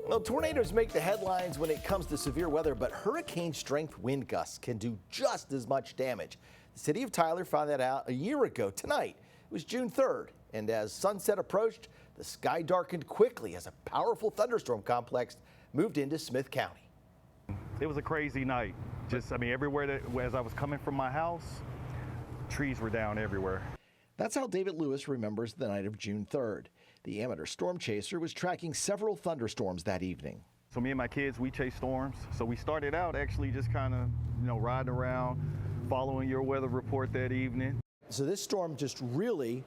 Well, tornadoes make the headlines when it comes to severe weather, but hurricane-strength wind gusts can do just as much damage. The city of Tyler found that out a year ago tonight. It was June 3rd, and as sunset approached, the sky darkened quickly as a powerful thunderstorm complex moved into Smith County. It was a crazy night. Everywhere as I was coming from my house, trees were down everywhere. That's how David Lewis remembers the night of June 3rd. The amateur storm chaser was tracking several thunderstorms that evening. So me and my kids, we chase storms. So we started out actually just kind of, riding around, following your weather report that evening. So this storm just really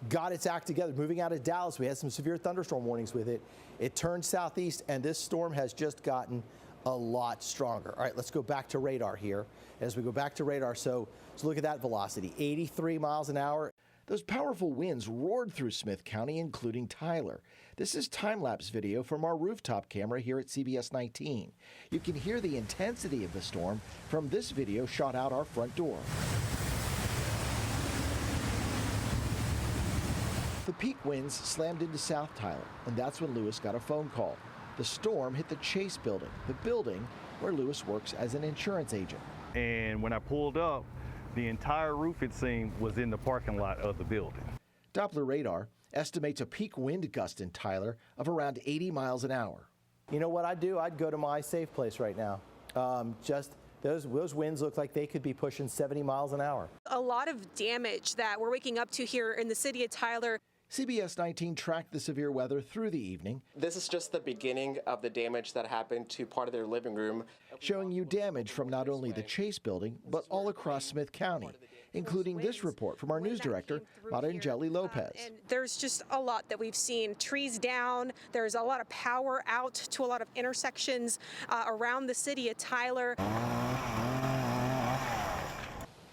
got its act together. Moving out of Dallas, we had some severe thunderstorm warnings with it. It turned southeast, and this storm has just gotten a lot stronger. All right, let's go back to radar here. As we go back to radar, so look at that velocity, 83 miles an hour. Those powerful winds roared through Smith County, including Tyler. This is time-lapse video from our rooftop camera here at CBS 19. You can hear the intensity of the storm from this video shot out our front door. The peak winds slammed into South Tyler, and that's when Lewis got a phone call. The storm hit the Chase building, the building where Lewis works as an insurance agent. And when I pulled up, the entire roof, it seemed, was in the parking lot of the building. Doppler radar estimates a peak wind gust in Tyler of around 80 miles an hour. You know what I'd do? I'd go to my safe place right now. Those winds look like they could be pushing 70 miles an hour. A lot of damage that we're waking up to here in the city of Tyler. CBS 19 tracked the severe weather through the evening. This is just the beginning of the damage that happened to part of their living room. Showing you damage from not only the Chase building, but all across Smith County, including this report from our news director, Marangeli Lopez. And there's just a lot that we've seen. Trees down, there's a lot of power out to a lot of intersections around the city of Tyler.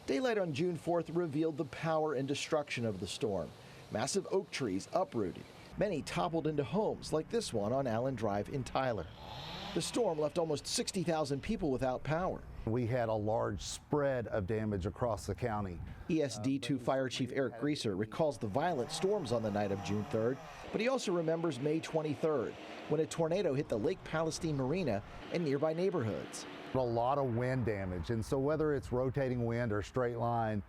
Daylight on June 4th revealed the power and destruction of the storm. Massive oak trees uprooted. Many toppled into homes like this one on Allen Drive in Tyler. The storm left almost 60,000 people without power. We had a large spread of damage across the county. ESD2 Fire Chief Eric Grieser recalls the violent storms on the night of June 3rd, but he also remembers May 23rd, when a tornado hit the Lake Palestine Marina and nearby neighborhoods. A lot of wind damage, and so whether it's rotating wind or straight line,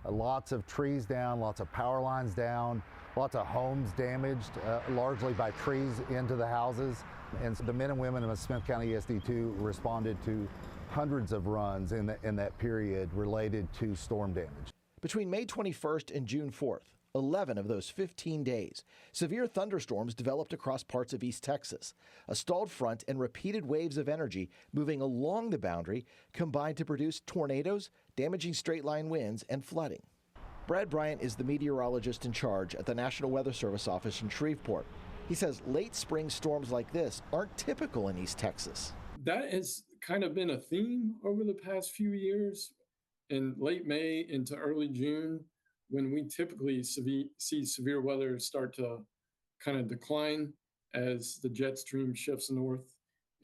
lots of trees down, lots of power lines down, lots of homes damaged, largely by trees into the houses. And so the men and women of Smith County ESD2 responded to hundreds of runs in that period related to storm damage. Between May 21st and June 4th, 11 of those 15 days, severe thunderstorms developed across parts of East Texas. A stalled front and repeated waves of energy moving along the boundary combined to produce tornadoes, damaging straight-line winds, and flooding. Brad Bryant is the meteorologist in charge at the National Weather Service office in Shreveport. He says late spring storms like this aren't typical in East Texas. That has kind of been a theme over the past few years. In late May into early June, when we typically see severe weather start to kind of decline as the jet stream shifts north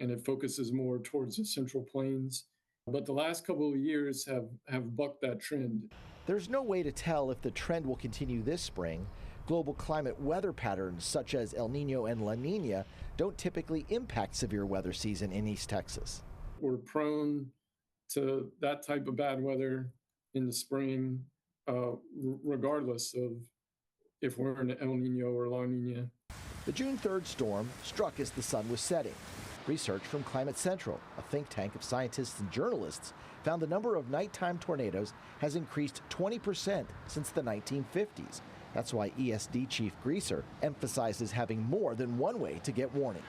and it focuses more towards the Central Plains. But the last couple of years have bucked that trend. There's no way to tell if the trend will continue this spring. Global climate weather patterns such as El Nino and La Nina don't typically impact severe weather season in East Texas. We're prone to that type of bad weather in the spring, regardless of if we're in El Nino or La Nina. The June 3rd storm struck as the sun was setting. Research from Climate Central, a think tank of scientists and journalists, found the number of nighttime tornadoes has increased 20% since the 1950s. That's why ESD Chief Grieser emphasizes having more than one way to get warnings.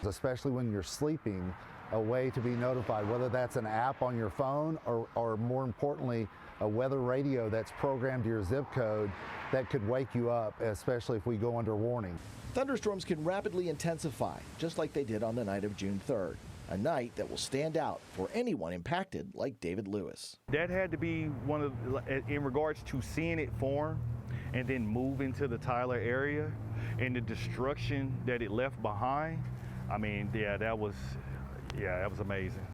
Especially when you're sleeping, a way to be notified, whether that's an app on your phone or more importantly, a weather radio that's programmed to your zip code that could wake you up, especially if we go under warning. Thunderstorms can rapidly intensify, just like they did on the night of June 3rd, a night that will stand out for anyone impacted like David Lewis. That had to be one of, in regards to seeing it form and then move into the Tyler area and the destruction that it left behind. I mean, that was amazing.